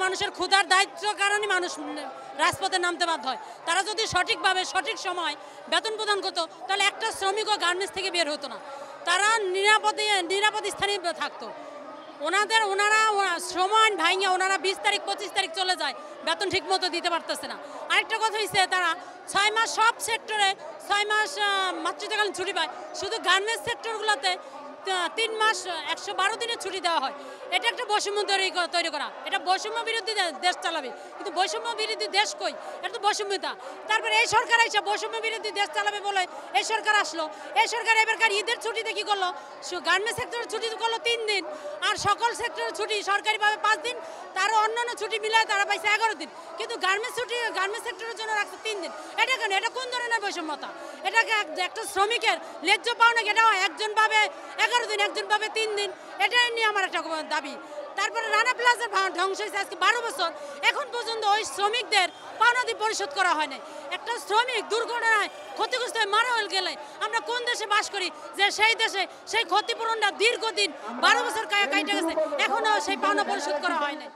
মানুষের ক্ষুধার দায়িত্ব কারণে মানুষ রাজপথে নামতে বাধ্য হয়। তারা যদি সঠিকভাবে সঠিক সময় বেতন প্রদান করতো তাহলে একটা শ্রমিকও গার্মেন্টস থেকে বের হতো না, তারা নিরাপদ স্থানে থাকতো। ওনারা শ্রম আইন ভাঙিয়ে ওনারা 20 তারিখ 25 তারিখ চলে যায়, বেতন ঠিক মতো দিতে পারতেছে না। আরেকটা কথা হচ্ছে তারা 6 মাস সব সেক্টরে 6 মাস মাতৃত্বকালীন ছুটি পায়, শুধু গার্মেন্টস সেক্টরগুলোতে 3 মাস 112 দিনের ছুটি দেওয়া হয়। এটা একটা বৈষম্য তৈরি করা, এটা বৈষম্য বিরোধী দেশ চালাবে, কিন্তু বৈষম্য বিরোধী দেশ কই, এটা তো বৈষম্যতা। তারপরে এই সরকার এসে বৈষম্য বিরোধী দেশ চালাবে বলে এই সরকার আসলো। এই সরকার এবারকার ঈদের ছুটিতে কি করলো, গার্মেন্টস সেক্টরের ছুটি করলো 3 দিন, আর সকল সেক্টরের ছুটি সরকারিভাবে 5 দিন, তার অন্যান্য ছুটি মিলায় তারা পাইছে 11 দিন, কিন্তু গার্মেন্টস সেক্টরের জন্য রাখছে 3 দিন। এটা কেন? এটা কোন ধরনের বৈষম্যতা? এটাকে একটা শ্রমিকের ন্যায্য পাওনা, এটাও একজন পাবে 11 দিন, একজন পাবে 3 দিন। এটাই নিয়ে আমার একটা দাবি। তারপরে রানা প্লাজার ধ্বংস হয়েছে আজকে 12 বছর, এখন পর্যন্ত ওই শ্রমিকদের পাওনাদি পরিশোধ করা হয় নাই। একটা শ্রমিক দুর্ঘটনায় ক্ষতিগ্রস্ত হয়ে মারা গেলে আমরা কোন দেশে বাস করি যে সেই দেশে সেই ক্ষতিপূরণটা দীর্ঘদিন 12 বছর কাইটা গেছে, এখনো সেই পাওনা পরিশোধ করা হয় নাই।